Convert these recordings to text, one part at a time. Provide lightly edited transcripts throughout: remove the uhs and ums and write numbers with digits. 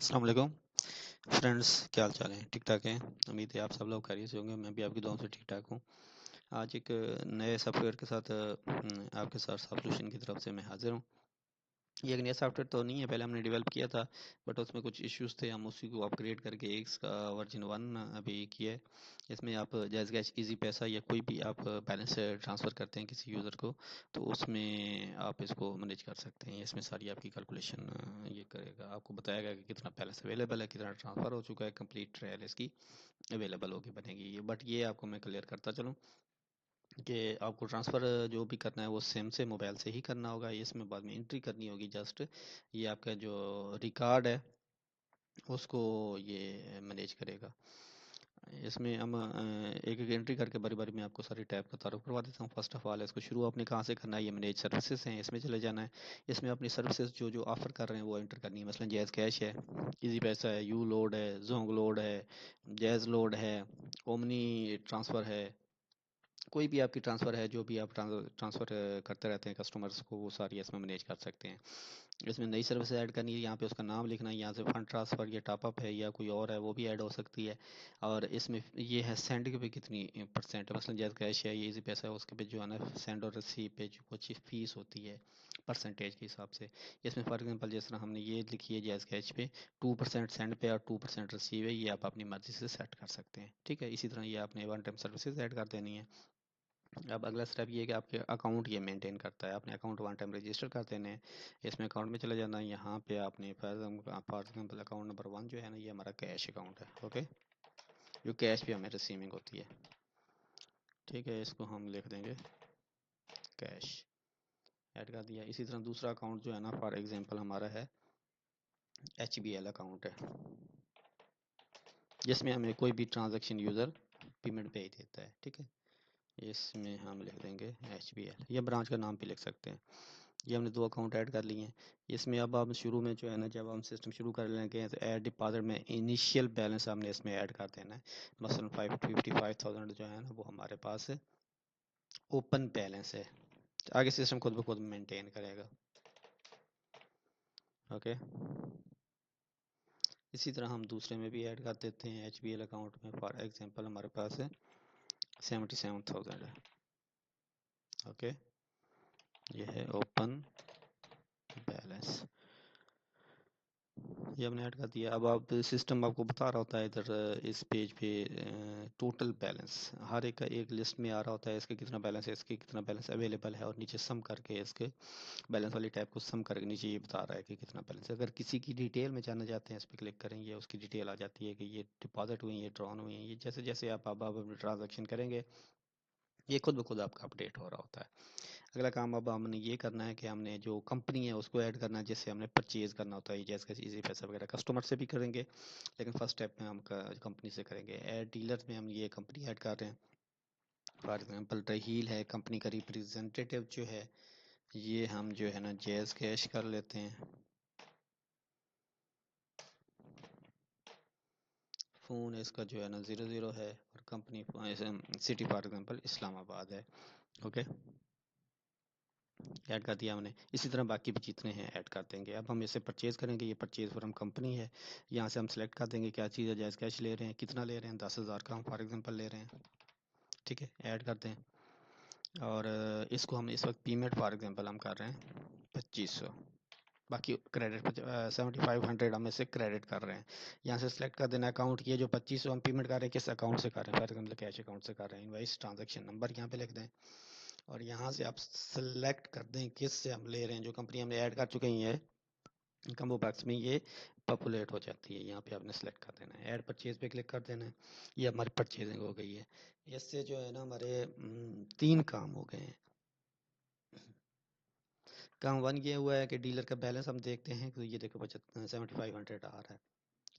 अस्सलाम वालेकुम फ्रेंड्स, क्या हाल चाल है? ठीक ठाक हैं। उम्मीद है आप सब लोग खैरियत से होंगे। मैं भी आपकी दुआओं से ठीक ठाक हूँ। आज एक नए सॉफ्टवेयर के साथ आपके साथ सॉल्यूशन की तरफ से मैं हाजिर हूँ। ये एक नया सॉफ्टवेयर तो नहीं है, पहले हमने डेवलप किया था, बट उसमें कुछ इश्यूज थे। हम उसी को अपग्रेड करके एक इसका वर्जन 1 अभी किया है। इसमें आप जैज़ कैश, इजी पैसा या कोई भी आप बैलेंस ट्रांसफ़र करते हैं किसी यूज़र को, तो उसमें आप इसको मैनेज कर सकते हैं। इसमें सारी आपकी कैलकुलेशन ये करेगा, आपको बताएगा कि कितना बैलेंस अवेलेबल है, कितना ट्रांसफ़र हो चुका है, कंप्लीट ट्रायल इसकी अवेलेबल होगी बनेगी ये। बट ये आपको मैं क्लियर करता चलूँ कि आपको ट्रांसफ़र जो भी करना है वो सेम से मोबाइल से ही करना होगा। इसमें बाद में एंट्री करनी होगी जस्ट। ये आपका जो रिकॉर्ड है उसको ये मैनेज करेगा। इसमें हम एक एक एंट्री करके बारी बारी में आपको सारी टैब का तारुफ करवा देता हूँ। फर्स्ट ऑफ ऑल इसको शुरू आपने कहाँ से करना है, ये मैनेज सर्विसेज हैं, इसमें चले जाना है। इसमें अपनी सर्विसेज जो जो ऑफर कर रहे हैं वो एंटर करनी है। मसलन जैज़ कैश है, इजी पैसा है, यू लोड है, जोंग लोड है, जैज़ लोड है, ओमनी ट्रांसफ़र है, कोई भी आपकी ट्रांसफ़र है, जो भी आप ट्रांसफ़र करते रहते हैं कस्टमर्स को, वो सारी इसमें मैनेज कर सकते हैं। इसमें नई सर्विस ऐड करनी है, यहाँ पे उसका नाम लिखना है, यहाँ से फंड ट्रांसफ़र या टॉपअप है या कोई और है वो भी ऐड हो सकती है। और इसमें ये है सेंड के पे कितनी परसेंट है। मसलन जैसे कैश है, ये इजी पैसा है, उसके पे जो है ना सेंड और रिसीव पे जो कुछ फीस होती है परसेंटेज के हिसाब से। इसमें फॉर एग्जांपल जिस तरह हमने ये लिखी है जैज़ कैश पे 2% सेंड पे और 2% रिसीव है, ये आप अपनी मर्जी से सेट कर सकते हैं। ठीक है, इसी तरह ये आपने वन टाइम सर्विसेज ऐड कर देनी है। अब अगला स्टेप ये है कि आपके अकाउंट ये मेंटेन करता है। आपने अकाउंट वन टाइम रजिस्टर कर देने हैं। इसमें अकाउंट में चले जाना है, यहाँ पे आपने फॉर एग्जाम्पल अकाउंट नंबर 1 जो है ना, ये हमारा कैश अकाउंट है। ओके, जो कैश भी हमें रिसीविंग होती है। ठीक है, इसको हम लिख देंगे कैश, ऐड कर दिया। इसी तरह दूसरा अकाउंट जो है ना, फॉर एग्जाम्पल हमारा है HBL अकाउंट है, जिसमें हमें कोई भी ट्रांजेक्शन यूज़र पेमेंट भेज देता है। ठीक है, इसमें हम लिख देंगे HBL, या ब्रांच का नाम भी लिख सकते हैं। ये हमने दो अकाउंट ऐड कर लिए हैं। इसमें अब हम शुरू में जो है ना, जब हम सिस्टम शुरू कर लेंगे तो ऐड डिपॉजिट में इनिशियल बैलेंस हमने इसमें ऐड कर देना है। मसलन 55,000 जो है ना, वो हमारे पास ओपन बैलेंस है। आगे सिस्टम खुद ब खुद मेंटेन करेगा। ओके, इसी तरह हम दूसरे में भी ऐड कर देते हैं। HBL अकाउंट में फॉर एग्जांपल हमारे पास है 77,000 है। ओके, ये है ओपन बैलेंस, ये हमने ऐड कर दिया। अब आप सिस्टम आपको बता रहा होता है इधर इस पेज पे टोटल बैलेंस हर एक का एक लिस्ट में आ रहा होता है, इसके कितना बैलेंस है, इसके कितना बैलेंस अवेलेबल है, और नीचे सम करके इसके बैलेंस वाली टैब को सम करके नीचे ये बता रहा है कि कितना बैलेंस है। अगर किसी की डिटेल में जानना चाहते हैं, इस पर क्लिक करेंगे, उसकी डिटेल आ जाती है कि ये डिपॉजिट हुई है, ड्रॉन हुई है। ये जैसे जैसे आप अपने ट्रांजेक्शन करेंगे, ये खुद ब खुद आपका अपडेट हो रहा होता है। अगला काम अब हमने ये करना है कि हमने जो कंपनी है उसको ऐड करना है, जिससे हमने परचेज करना होता है। जैसे इजी पैसा वगैरह कस्टमर से भी करेंगे, लेकिन फर्स्ट स्टेप में हम कंपनी से करेंगे। ऐड डीलर में हम ये कंपनी ऐड कर रहे हैं। फॉर एग्जांपल रहील है कंपनी का रिप्रेजेंटेटिव जो है, ये हम जो है ना जैज़ कैश कर लेते हैं। फ़ोन इसका जो है ना 00 है, और company city for example Islamabad है। ओके, ऐड कर दिया हमने। इसी तरह बाकी भी जितने हैं ऐड कर देंगे। अब हम इसे परचेज़ करेंगे, ये परचेज़ फ्रॉम कंपनी है। यहाँ से हम सेलेक्ट कर देंगे क्या चीज़ है, जायज़ कैश ले रहे हैं, कितना ले रहे हैं, 10,000 का हम फॉर एग्जांपल ले रहे हैं। ठीक है, ऐड करते हैं। और इसको हम इस वक्त पेमेंट फॉर एग्जांपल हम कर रहे हैं 2500, बाकी क्रेडिट 7500 हम इसे क्रेडिट कर रहे हैं। यहाँ से सिलेक्ट कर देना अकाउंट, ये जो 2500 हम पेमेंट कर रहे हैं किस अकाउंट से कर रहे हैं, फॉर एग्जांपल कैश अकाउंट से कर रहे हैं। इनवाइस ट्रांजैक्शन नंबर यहाँ पे लिख दें, और यहाँ से आप सेलेक्ट कर दें किस से हम ले रहे हैं। जो कंपनी हमने ऐड कर चुके हैं कम्बो बॉक्स में ये पॉपुलेट हो जाती है, यहाँ पे आपने सेलेक्ट कर देना है। ऐड परचेज पे क्लिक कर देना है, ये हमारी परचेजिंग हो गई है। इससे जो है ना हमारे 3 काम हो गए हैं। काम 1 ये हुआ है कि डीलर का बैलेंस हम देखते हैं, तो ये देखो 7500 आ रहा है।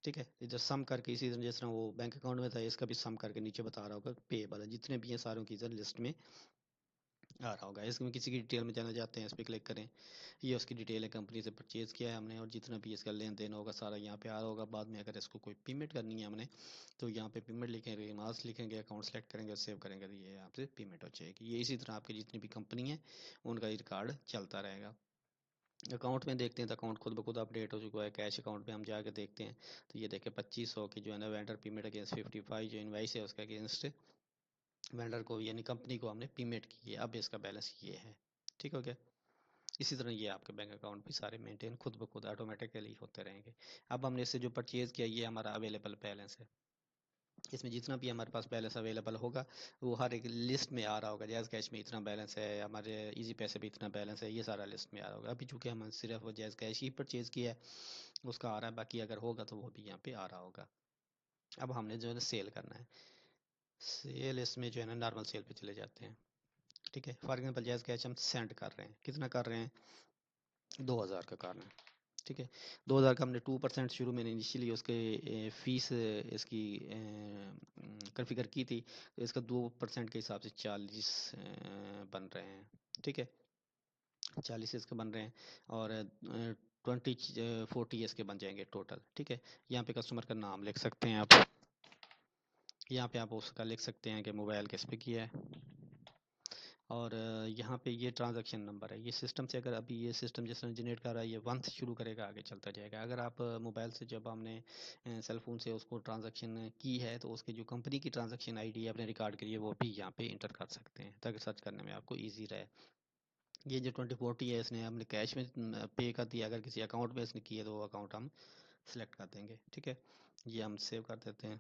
ठीक है, इधर सम करके इसी तरह जिस तरह वो बैंक अकाउंट में था, इसका भी सम करके नीचे बता रहा होगा पेएबल है, जितने भी हैं सारों की इधर लिस्ट में आ रहा होगा। इसमें किसी की डिटेल में जाना चाहते हैं, इस पर क्लिक करें, ये उसकी डिटेल है, कंपनी से परचेज़ किया है हमने, और जितना भी इसका लेन देन होगा सारा यहाँ पे आ रहा होगा। बाद में अगर इसको कोई पेमेंट करनी है हमने, तो यहाँ पे पेमेंट लिखेंगे, रिमार्क्स लिखेंगे, अकाउंट सेलेक्ट करेंगे और सेव करेंगे, तो ये यहाँ से पेमेंट हो जाएगी। ये इसी तरह आपकी जितनी भी कंपनी है उनका ये रिकॉर्ड चलता रहेगा। अकाउंट में देखते हैं तो अकाउंट खुद ब खुद अपडेट हो चुका है। कैश अकाउंट पे हम जाके देखते हैं तो ये देखें 2500 की जो है ना वेंडर पेमेंट अगेंस्ट 55 जो इनवाइस है उसका अगेंस्ट वेंडर को यानी कंपनी को हमने पेमेंट की है। अब इसका बैलेंस ये है, ठीक हो गया। इसी तरह ये आपके बैंक अकाउंट भी सारे मेंटेन खुद ब खुद ऑटोमेटिकली होते रहेंगे। अब हमने इससे जो परचेज किया ये हमारा अवेलेबल बैलेंस है। इसमें जितना भी हमारे पास बैलेंस अवेलेबल होगा वो हर एक लिस्ट में आ रहा होगा। जैज़ कैश में इतना बैलेंस है, हमारे इजी पैसे पे इतना बैलेंस है, ये सारा लिस्ट में आ रहा होगा। अभी चूंकि हम सिर्फ जैज़ कैश ही परचेज किया है उसका आ रहा है, बाकी अगर होगा तो वो भी यहाँ पे आ रहा होगा। अब हमने जो है सेल करना है, सेल इसमें जो है ना नॉर्मल सेल पे चले जाते हैं, ठीक है। फॉर एग्जाम्पल जैज़ कैश हम सेंड कर रहे हैं, कितना कर रहे हैं, 2000 का कर रहे हैं, ठीक है। 2000 का हमने 2% शुरू में इनिशियली उसके फीस इसकी कन्फिगर की थी, तो इसका 2% के हिसाब से 40 बन रहे हैं, ठीक है। 40 इसके बन रहे हैं और 40 इसके बन जाएंगे टोटल, ठीक है। यहाँ पे कस्टमर का नाम लिख सकते हैं आप, यहाँ पे आप उसका लिख सकते हैं कि मोबाइल किस पे किया है, और यहाँ पे ये ट्रांजैक्शन नंबर है। ये सिस्टम से अगर अभी ये सिस्टम जिस तरह जनरेट कर रहा है ये 1 से शुरू करेगा, आगे चलता जाएगा। अगर आप मोबाइल से जब हमने सेल फोन से उसको ट्रांजैक्शन की है तो उसके जो कंपनी की ट्रांजैक्शन आईडी है अपने रिकॉर्ड के लिए वो भी यहाँ पे इंटर कर सकते हैं ताकि सर्च करने में आपको ईजी रहे। ये जो 2040 है इसने हमने कैश में पे कर दिया, अगर किसी अकाउंट में इसने किया तो वो अकाउंट हम सिलेक्ट कर देंगे, ठीक है। ये हम सेव कर देते हैं।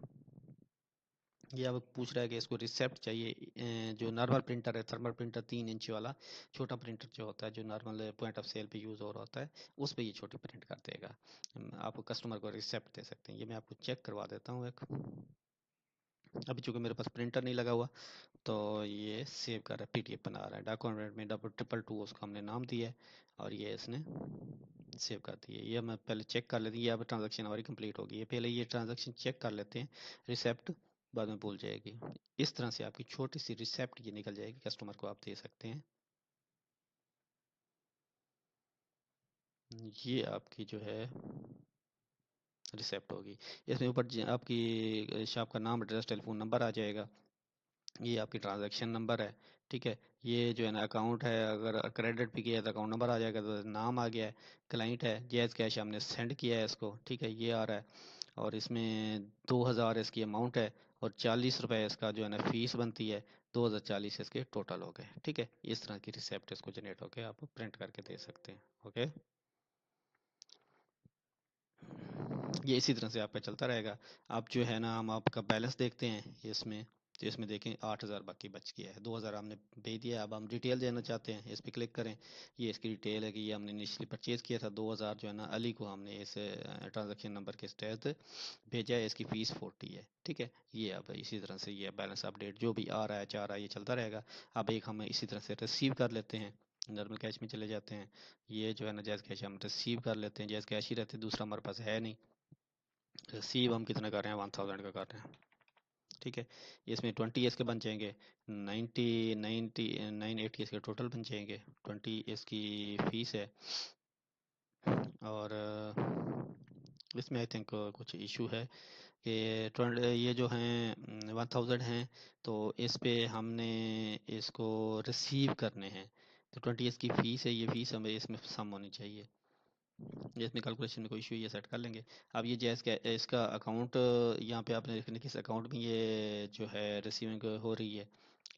ये अब पूछ रहा है कि इसको रिसेप्ट चाहिए, जो नॉर्मल प्रिंटर है, थर्मल प्रिंटर 3 इंच वाला छोटा प्रिंटर जो होता है जो नॉर्मल पॉइंट ऑफ सेल पे यूज़ हो रहा होता है उस पे ये छोटी प्रिंट कर देगा। आप कस्टमर को रिसेप्ट दे सकते हैं। ये मैं आपको चेक करवा देता हूँ एक। अभी चूंकि मेरे पास प्रिंटर नहीं लगा हुआ तो ये सेव कर रहा है, पीडीएफ बना रहा है। डॉक्यूमेंट में 222 उसको हमने नाम दिया है और ये इसने सेव कर दी है। ये मैं पहले चेक कर लेती हूँ, ये अब ट्रांजैक्शन हमारी कंप्लीट होगी। ये पहले ये ट्रांजैक्शन चेक कर लेते हैं, रिसेप्ट बाद में भूल जाएगी। इस तरह से आपकी छोटी सी रिसेप्ट ये निकल जाएगी, कस्टमर को आप दे सकते हैं। ये आपकी जो है रिसेप्ट होगी। इसमें ऊपर आपकी शॉप का नाम, एड्रेस, टेलीफोन नंबर आ जाएगा। ये आपकी ट्रांजैक्शन नंबर है, ठीक है। ये जो है ना अकाउंट है, अगर क्रेडिट भी किया है तो अकाउंट नंबर आ जाएगा, तो नाम आ गया है। क्लाइंट है, जैज़ कैश हमने सेंड किया है इसको, ठीक है, ये आ रहा है। और इसमें 2000 इसकी अमाउंट है और 40 रुपये इसका जो है ना फीस बनती है। 2040 इसके टोटल हो गए, ठीक है। इस तरह की रिसेप्ट इसको जनरेट होकर आप प्रिंट करके दे सकते हैं, ओके। ये इसी तरह से आपका चलता रहेगा। अब जो है ना हम आपका बैलेंस देखते हैं इसमें, तो इसमें देखें 8000 बाकी बच गया है। 2000 हमने भेज दिया। अब हम डिटेल देना चाहते हैं, इस पर क्लिक करें। ये इसकी डिटेल है कि ये हमने इनिशियली परचेज किया था 2000 जो है ना अली को हमने इस ट्रांजैक्शन नंबर के तहत भेजा है। इसकी फ़ीस 40 है, ठीक है। ये अब इसी तरह से ये बैलेंस अपडेट जो भी आ रहा है जा रहा है ये चलता रहेगा। अब एक हम इसी तरह से रिसीव कर लेते हैं, नॉर्मल कैश में चले जाते हैं। ये जो है ना जैज़ कैश हम रिसीव कर लेते हैं, जैज़ कैश ही रहते हैं, दूसरा हमारे पास है नहीं। रिसीव हम कितना कर रहे हैं, 1000 का कर रहे हैं, ठीक है। इसमें 20 इसके बन जाएंगे, 980 इसके टोटल बन जाएंगे। 20 इसकी फीस है और इसमें आई थिंक कुछ इशू है कि ये जो हैं 1000 हैं तो इस पे हमने इसको रिसीव करने हैं। तो 20 इसकी फ़ीस है, ये फ़ीस हमें इसमें सम होनी चाहिए। ये इसमें कैलकुलेशन में कोई इशू, ये सेट कर लेंगे। अब ये जैस क्या इसका अकाउंट यहाँ पे आपने लिखने किस अकाउंट में ये जो है रिसीविंग हो रही है,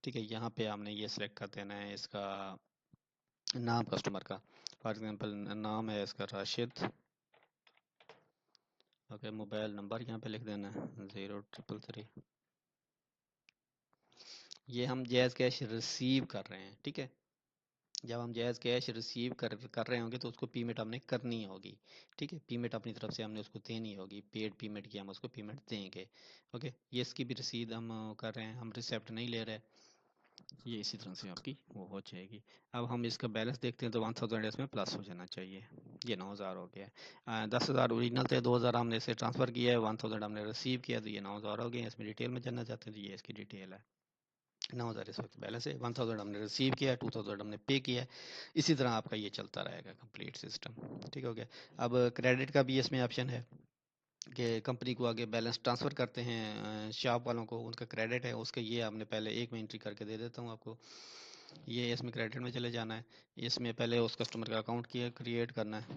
ठीक है। यहाँ पे आपने ये सिलेक्ट कर देना है इसका नाम कस्टमर का। फॉर एग्जांपल नाम है इसका राशिद, ओके। मोबाइल नंबर यहाँ पे लिख देना है 0333। ये हम जैज़ कैश रिसीव कर रहे हैं, ठीक है। जब हम जैज़ कैश रिसीव कर रहे होंगे तो उसको पेमेंट हमने करनी होगी, ठीक है। पेमेंट अपनी तरफ से हमने उसको देनी होगी, पेड पेमेंट की हम उसको पेमेंट देंगे, ओके। ये इसकी भी रसीद हम कर रहे हैं, हम रिसिप्ट नहीं ले रहे। ये इसी तरह से आपकी वो हो जाएगी। अब हम इसका बैलेंस देखते हैं तो 1000 इसमें प्लस हो जाना चाहिए। ये 9000 हो गया है। 10,000 ओरिजिनल थे, 2000 हमने इसे ट्रांसफ़र किया है, 1000 हमने रिसीव किया तो ये 9000 हो गए। इसमें डिटेल में जानना चाहते हैं तो ये इसकी डिटेल है। 9000 इस वक्त बैलेंस है, 1000 हमने रिसीव किया है, 2000 हमने पे किया है। इसी तरह आपका ये चलता रहेगा कंप्लीट सिस्टम, ठीक हो गया। अब क्रेडिट का भी इसमें ऑप्शन है कि कंपनी को आगे बैलेंस ट्रांसफ़र करते हैं शॉप वालों को, उनका क्रेडिट है उसका, ये आपने पहले एक में एंट्री करके दे देता हूँ आपको। ये इसमें क्रेडिट में चले जाना है। इसमें पहले उस कस्टमर का अकाउंट क्रिएट करना है,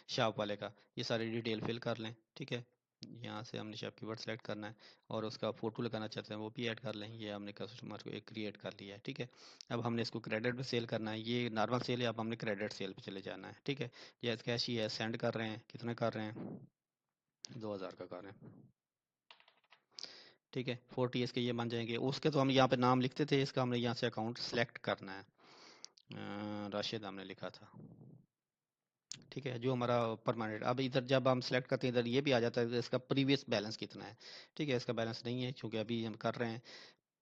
शॉप वाले का। ये सारी डिटेल फिल कर लें, ठीक है। यहाँ से हमने शॉप कीवर्ड सेलेक्ट करना है और उसका फ़ोटो लगाना चाहते हैं वो भी ऐड कर लें। ये हमने कस्टमर को एक क्रिएट कर लिया है, ठीक है। अब हमने इसको क्रेडिट में सेल करना है। ये नॉर्मल सेल है, अब हमने क्रेडिट सेल पे चले जाना है, ठीक है। जैसे कैश ही है, सेंड कर रहे हैं, कितना कर रहे हैं, 2000 का कर रहे हैं, ठीक है। 40 इसके ये बन जाएंगे। उसके तो हम यहाँ पे नाम लिखते थे, इसका हमने यहाँ से अकाउंट सेलेक्ट करना है। राशिद हमने लिखा था, ठीक है, जो हमारा परमानेंट। अब इधर जब हम सेलेक्ट करते हैं इधर ये भी आ जाता है कि इसका प्रीवियस बैलेंस कितना है, ठीक है। इसका बैलेंस नहीं है क्योंकि अभी हम कर रहे हैं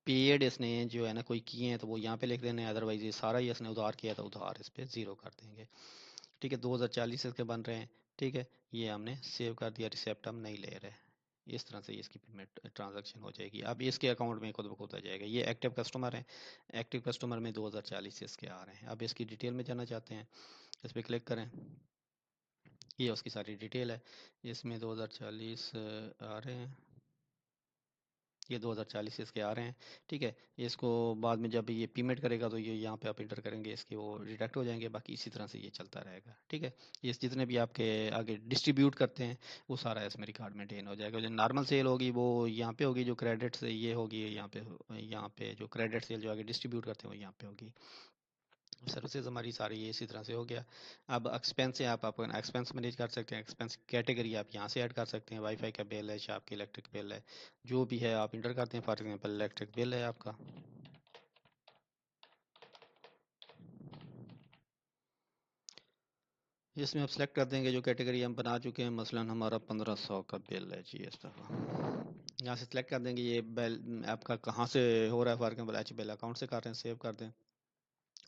पेड। इसने जो है ना कोई किए हैं तो वो यहाँ पे लिख देने, अदरवाइज ये सारा ही इसने उधार किया था, उधार इस पे 0 कर देंगे, ठीक है। 2040 इसके बन रहे हैं, ठीक है। ये हमने सेव कर दिया, रिसेप्ट हम नहीं ले रहे। इस तरह से इसकी पेमेंट ट्रांजैक्शन हो जाएगी। अब इसके अकाउंट में खुद ब खुद आ जाएगा। ये एक्टिव कस्टमर है, एक्टिव कस्टमर में 2040 इसके आ रहे हैं। अब इसकी डिटेल में जाना चाहते हैं, इस पर क्लिक करें। ये उसकी सारी डिटेल है। इसमें 2040 आ रहे हैं, ये 2040 इसके आ रहे हैं, ठीक है। इसको बाद में जब ये पेमेंट करेगा तो ये यहाँ पे आप इंटर करेंगे, इसके वो डिडक्ट हो जाएंगे। बाकी इसी तरह से ये चलता रहेगा, ठीक है। ये जितने भी आपके आगे डिस्ट्रीब्यूट करते हैं वो सारा इसमें रिकॉर्ड मेंटेन हो जाएगा। जो नॉर्मल सेल होगी वो यहाँ पे होगी, जो क्रेडिट से ये होगी यहाँ पे, यहाँ पे जो क्रेडिट सेल जो आगे डिस्ट्रीब्यूट करते हैं वो यहाँ पे होगी। सर्विसेज हमारी सारी ये इसी तरह से हो गया। अब एक्सपेंस से आप अपना एक्सपेंस मैनेज कर सकते हैं। एक्सपेंस कैटेगरी आप यहाँ से ऐड कर सकते हैं। वाईफाई का बिल है, शॉप की इलेक्ट्रिक बिल है, जो भी है आप इंटर करते हैं। फॉर एग्जांपल इलेक्ट्रिक बिल है आपका, इसमें आप सेलेक्ट कर देंगे जो कैटेगरी हम बना चुके हैं। मसलन हमारा 1500 का बिल है जी, इस दफ़ा यहाँ से सेलेक्ट कर देंगे। ये बिल आपका कहाँ से हो रहा है, for example H bill account से कर रहे हैं, सेव कर दें।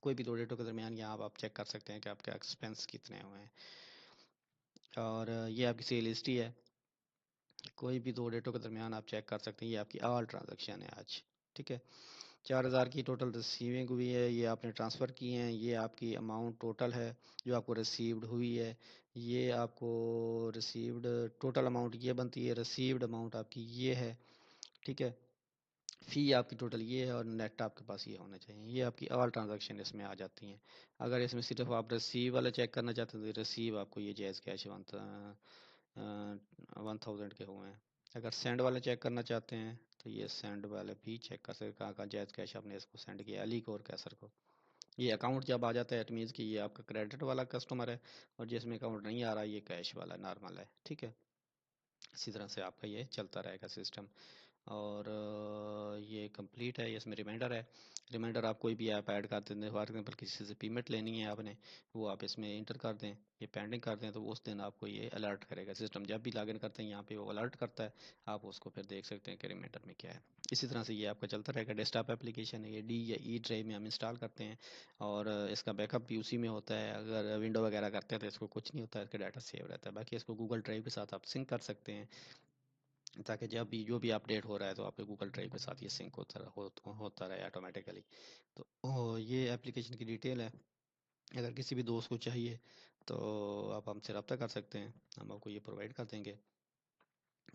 कोई भी दो डेटों के दरमियान यहाँ आप चेक कर सकते हैं कि आपके एक्सपेंस कितने हुए हैं। और ये आपकी सेल हिस्ट्री है, कोई भी दो डेटों के दरमियान आप चेक कर सकते हैं। ये आपकी ऑल ट्रांजैक्शन है आज, ठीक है। 4000 की टोटल रिसीविंग हुई है, ये आपने ट्रांसफ़र की हैं। ये आपकी अमाउंट टोटल है जो आपको रिसीव्ड हुई है। ये आपको रिसीव्ड टोटल अमाउंट ये बनती है, रिसीव्ड अमाउंट आपकी ये है, ठीक है। फ़ी आपकी टोटल ये है और नेट आपके पास ये होना चाहिए। ये आपकी ऑल ट्रांजैक्शन इसमें आ जाती हैं। अगर इसमें सिर्फ आप रिसीव वाला चेक करना चाहते हैं तो रिसीव आपको ये जायज़ कैश 1000 के हुए हैं। अगर सेंड वाले चेक करना चाहते हैं तो ये सेंड वाले भी चेक कर सकते हैं, कहाँ कहाँ जायज़ कैश आपने इसको सेंड किया, अली को और कैसर को। ये अकाउंट जब आ जाता है इट मीन्स कि ये आपका क्रेडिट वाला कस्टमर है, और जिसमें अकाउंट नहीं आ रहा ये कैश वाला नॉर्मल है, ठीक है। इसी तरह से आपका ये चलता रहेगा सिस्टम। और ये कंप्लीट है। ये इसमें रिमाइंडर है। रिमाइंडर आप कोई भी ऐप ऐड कर देते हैं, फॉर एग्जाम्पल किसी से पेमेंट लेनी है आपने, वो आप इसमें इंटर कर दें, ये पेंडिंग कर दें, तो उस दिन आपको ये अलर्ट करेगा सिस्टम। जब भी लॉगिन करते हैं यहाँ पे वो अलर्ट करता है, आप उसको फिर देख सकते हैं कि रिमाइंडर में क्या है। इसी तरह से ये आपका चलता रहेगा। डेस्कटॉप एप्लीकेशन है ये, डी या ई ड्राइव में हम इंस्टॉल करते हैं और इसका बैकअप भी उसी में होता है। अगर विंडो वगैरह करते हैं तो इसको कुछ नहीं होता है, इसका डाटा सेव रहता है। बाकी इसको गूगल ड्राइव के साथ आप सिंक कर सकते हैं, ताकि जब भी जो भी अपडेट हो रहा है तो आपके गूगल ड्राइव के साथ ये सिंक होता रहे ऑटोमेटिकली। तो ये एप्लीकेशन की डिटेल है। अगर किसी भी दोस्त को चाहिए तो आप हमसे रब्ता कर सकते हैं, हम आपको ये प्रोवाइड कर देंगे।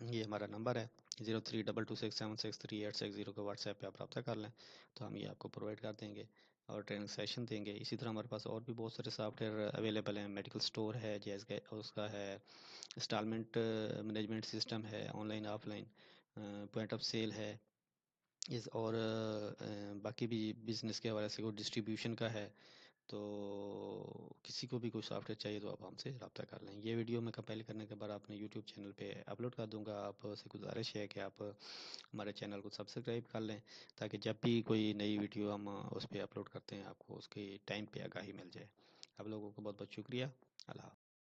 ये हमारा नंबर है 0322676386 को व्हाट्सएप पे आप रब्ता कर लें तो हम ये आपको प्रोवाइड कर देंगे और ट्रेनिंग सेशन देंगे। इसी तरह हमारे पास और भी बहुत सारे सॉफ्टवेयर अवेलेबल हैं। मेडिकल स्टोर है, जैसे उसका है इंस्टॉलमेंट मैनेजमेंट सिस्टम है, online offline point of sale है। इस और बाकी भी बिजनेस के हवाले से कोई डिस्ट्रीब्यूशन का है। तो किसी को भी कोई सॉफ्टवेयर चाहिए तो आप हमसे रब्ता कर लें। ये वीडियो मैं कंपाइल करने के बाद अपने यूट्यूब चैनल पे अपलोड कर दूंगा। आपसे गुजारिश है कि आप हमारे चैनल को सब्सक्राइब कर लें, ताकि जब भी कोई नई वीडियो हम उस पर अपलोड करते हैं आपको उसके टाइम पे आगाही मिल जाए। आप लोगों को बहुत बहुत शुक्रिया। अल्लाह।